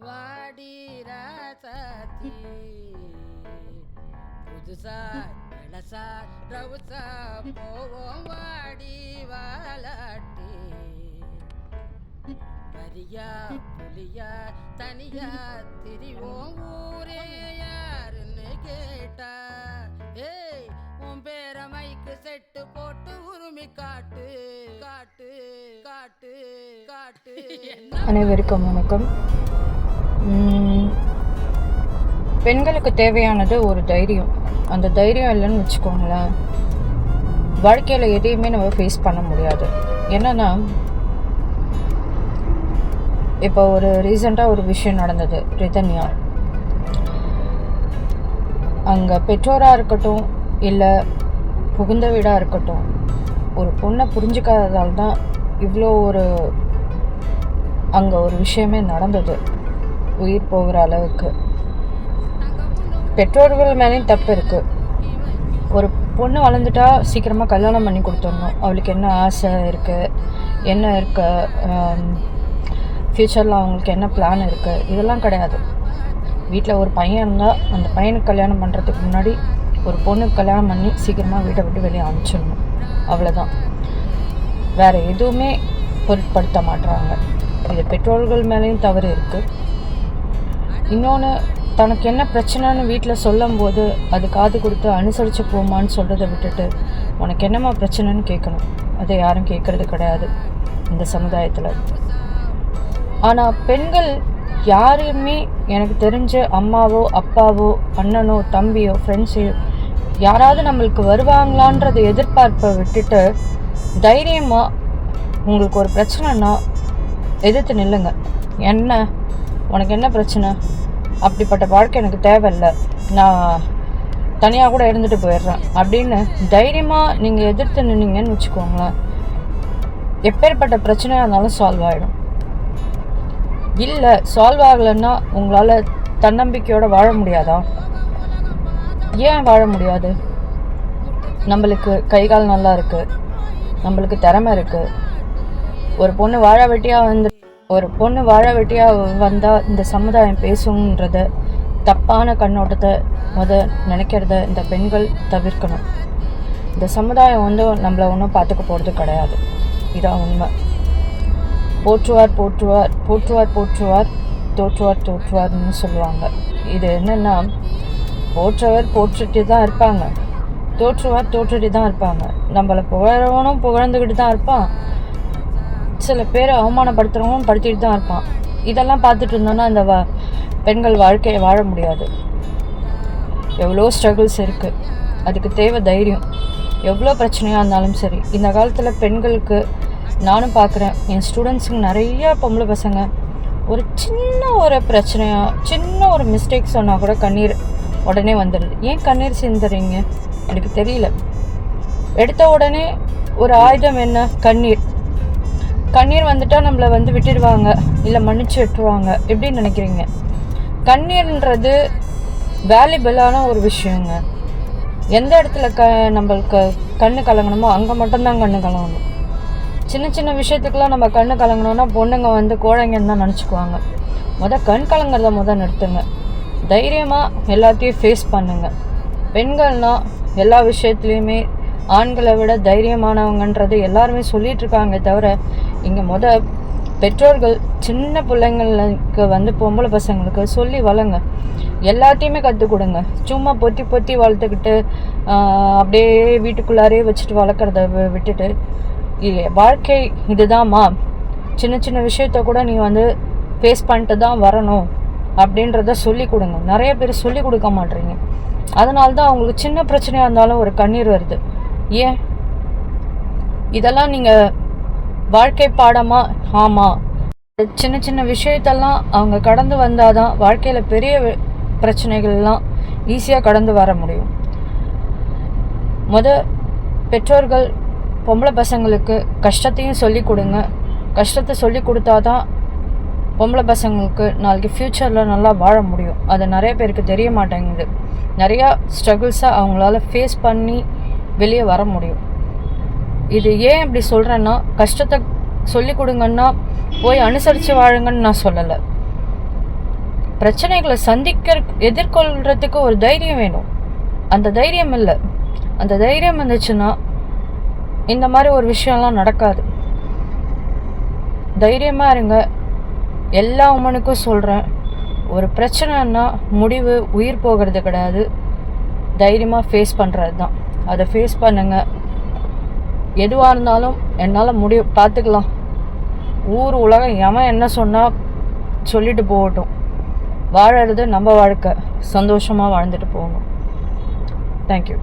வாடி ராசாத்தி புதுசா இளசா ரவுசா போவோம் வாடி வாலாட்டி வரியா புலியா தனியா திரிவோம் ஊரே யாருன்னு கேட்டா ஏய் உன் பேர மைக்கு செட்டு போட்டு உரிமை காட்டு காட்டு காட்டு காட்டு. அனைவருக்கும் வணக்கம். பெண்களுக்கு தேவையானது ஒரு தைரியம். அந்த தைரியம் இல்லைன்னு வச்சுக்கோங்களேன், வாழ்க்கையில் எதையுமே நம்ம ஃபேஸ் பண்ண முடியாது. என்னன்னா, இப்போ ஒரு ரீசெண்டாக ஒரு விஷயம் நடந்தது. ரிதன்யா அங்கே பெற்றோராக இருக்கட்டும் இல்லை புகுந்த வீடாக இருக்கட்டும், ஒரு பொண்ணை புரிஞ்சுக்காததால் தான் இவ்வளோ ஒரு அங்கே ஒரு விஷயமே நடந்தது. உயிர் போகிற அளவுக்கு பெற்றோர்கள் மேலேயும் தப்பு இருக்குது. ஒரு பொண்ணு வளர்ந்துட்டா சீக்கிரமாக கல்யாணம் பண்ணி கொடுத்துடணும். அவளுக்கு என்ன ஆசை இருக்குது, என்ன இருக்கு, ஃப்யூச்சரில் அவங்களுக்கு என்ன பிளான் இருக்குது, இதெல்லாம் கிடையாது. வீட்டில் ஒரு பையன் இருந்தால் அந்த பையனுக்கு கல்யாணம் பண்ணுறதுக்கு முன்னாடி ஒரு பொண்ணுக்கு கல்யாணம் பண்ணி சீக்கிரமாக வீட்டை விட்டு வெளியே அனுப்பிச்சிடணும். அவ்வளோதான். வேறு எதுவுமே பொருட்படுத்த மாட்டுறாங்க. இது பெற்றோர்கள் மேலேயும் தவறு இருக்குது. இன்னொன்று, தனக்கு என்ன பிரச்சனைன்னு வீட்டில் சொல்லும் போது அது காது கொடுத்து அனுசரித்து போமான்னு சொல்கிறத விட்டுட்டு உனக்கு என்னம்மா பிரச்சனைன்னு கேட்கணும். அதை யாரும் கேட்குறது கிடையாது இந்த சமுதாயத்தில். ஆனால் பெண்கள் யாரையுமே எனக்கு தெரிஞ்ச அம்மாவோ அப்பாவோ அண்ணனோ தம்பியோ ஃப்ரெண்ட்ஸையோ யாராவது நம்மளுக்கு வருவாங்களான்றதை எதிர்பார்ப்பை விட்டுட்டு தைரியமாக உங்களுக்கு ஒரு பிரச்சனைனா எதிர்த்து நில்லுங்க. என்ன உனக்கு என்ன பிரச்சனை, அப்படிப்பட்ட வாழ்க்கை எனக்கு தேவையில்லை, நான் தனியாக கூட இருந்துட்டு போயிடுறேன் அப்படின்னு தைரியமாக நீங்கள் எதிர்த்து நின்னீங்கன்னு வச்சுக்கோங்களேன், எப்பேற்பட்ட பிரச்சனையாக இருந்தாலும் சால்வ் ஆகிடும். இல்லை சால்வ் ஆகலைன்னா உங்களால் தன்னம்பிக்கையோடு வாழ முடியாதா? ஏன் வாழ முடியாது? நம்மளுக்கு கை கால் நல்லா இருக்குது, நம்மளுக்கு திறமை இருக்குது. ஒரு பொண்ணு வாழ வெட்டியாக வந்தால் இந்த சமுதாயம் பேசுன்றத தப்பான கண்ணோட்டத்தை நினைக்கிறத இந்த பெண்கள் தவிர்க்கணும். இந்த சமுதாயம் நம்மளை ஒன்றும் பார்த்துக்க போகிறது கிடையாது. இதான் உண்மை. போற்றுவார் போற்றுவார் போற்றுவார் போற்றுவார் தோற்றுவார் தோற்றுவார்னு சொல்லுவாங்க. இது என்னென்னா, போற்றவர் போற்றுட்டு தான் இருப்பாங்க, தோற்றுவார் தோற்றுட்டு தான் இருப்பாங்க. நம்மளை புகழவனும் புகழ்ந்துக்கிட்டு தான் இருப்பான், சில பேரை அவமானப்படுத்துகிறவனும் படுத்திட்டு தான் இருப்பான். இதெல்லாம் பார்த்துட்டு இருந்தோன்னா இந்த பெண்கள் வாழ்க்கையை வாழ முடியாது. எவ்வளோ ஸ்ட்ரகிள்ஸ் இருக்குது, அதுக்கு தேவை தைரியம். எவ்வளோ பிரச்சனையாக இருந்தாலும் சரி, இந்த காலத்தில் பெண்களுக்கு நானும் பார்க்குறேன், என் ஸ்டூடெண்ட்ஸுங்க நிறையா பொம்பளை பசங்க ஒரு சின்ன ஒரு பிரச்சனையாக சின்ன ஒரு மிஸ்டேக் சொன்னால் கூட கண்ணீர் உடனே வந்துடுது. ஏன் கண்ணீர் சிந்துறீங்க எனக்கு தெரியல. எடுத்த உடனே ஒரு ஆயுதம் என்ன, கண்ணீர். கண்ணீர் வந்துட்டால் நம்மளை விட்டுடுவாங்க, இல்லை மன்னிச்சு விட்டுருவாங்க. எப்படின்னு நினைக்கிறீங்க? கண்ணீர்ன்றது வேல்யூபிளான ஒரு விஷயங்க. எந்த இடத்துல நம்மளுக்கு கண்ணு கலங்கணுமோ அங்கே மட்டும்தான் கண்ணு கலங்கணும். சின்ன சின்ன விஷயத்துக்கெலாம் நம்ம கண்ணு கலங்கணும்னா பொண்ணுங்க கோழைங்கன்னு தான் நினச்சிக்குவாங்க. கண் கலங்கிறத நிறுத்துங்க. தைரியமாக எல்லாத்தையும் ஃபேஸ் பண்ணுங்க. பெண்கள்னால் எல்லா விஷயத்துலையுமே ஆண்களை விட தைரியமானவங்கன்றது எல்லாருமே சொல்லிகிட்ருக்காங்க. தவிர இங்கே பெற்றோர்கள் சின்ன பிள்ளைங்களுக்கு பொம்பளை பசங்களுக்கு சொல்லி வளங்க, எல்லாத்தையுமே கற்றுக் கொடுங்க. சும்மா பொத்தி பொத்தி வளர்த்துக்கிட்டு அப்படியே வீட்டுக்குள்ளாரே வச்சுட்டு வளர்க்குறத விட்டுட்டு, வாழ்க்கை இதுதான்மா, சின்ன சின்ன விஷயத்த கூட நீ ஃபேஸ் பண்ணிட்டு தான் வரணும் அப்படின்றத சொல்லி கொடுங்க. நிறைய பேர் சொல்லி கொடுக்க மாட்டேறீங்க. அதனால தான் அவங்களுக்கு சின்ன பிரச்சனையாக இருந்தாலும் ஒரு கண்ணீர் வருது. ஏன் இதெல்லாம் நீங்கள் வாழ்க்கை பாடமாக? ஆமாம், சின்ன சின்ன விஷயத்தெல்லாம் அவங்க கடந்து வந்தால் தான் வாழ்க்கையில் பெரிய பிரச்சனைகள்லாம் ஈஸியாக கடந்து வர முடியும். பெற்றோர்கள் பொம்பளை பசங்களுக்கு கஷ்டத்தையும் சொல்லி கொடுங்க. கஷ்டத்தை சொல்லி கொடுத்தா தான் பொம்பளை பசங்களுக்கு நாளைக்கு ஃப்யூச்சரில் நல்லா வாழ முடியும். அது நிறைய பேருக்கு தெரிய மாட்டேங்குது. நிறையா ஸ்ட்ரகிள்ஸை அவங்களால ஃபேஸ் பண்ணி வெளியே வர முடியும். இது ஏன் இப்படி சொல்கிறேன்னா, கஷ்டத்தை சொல்லி கொடுங்கன்னா போய் அனுசரித்து வாழுங்கன்னு நான் சொல்லலை. பிரச்சனைகளை எதிர்கொள்கிறதுக்கு ஒரு தைரியம் வேணும். அந்த தைரியம் இல்லை. அந்த தைரியம் இருந்துச்சுன்னா இந்த மாதிரி ஒரு விஷயம்லாம் நடக்காது. தைரியமாக இருங்க. எல்லா உமனுக்கும் சொல்கிறேன், ஒரு பிரச்சனைன்னா முடிவு உயிர் போகிறது கிடையாது, தைரியமாக ஃபேஸ் பண்ணுறது தான். அதை ஃபேஸ் பண்ணுங்க. எதுவாக இருந்தாலும் என்னால் பார்த்துக்கலாம். ஊர் உலகம் எவன் என்ன சொன்னால் சொல்லிட்டு போகட்டும். வாழறது நம்ம வாழ்க்கை. சந்தோஷமாக வாழ்ந்துட்டு போகணும். தேங்க்யூ.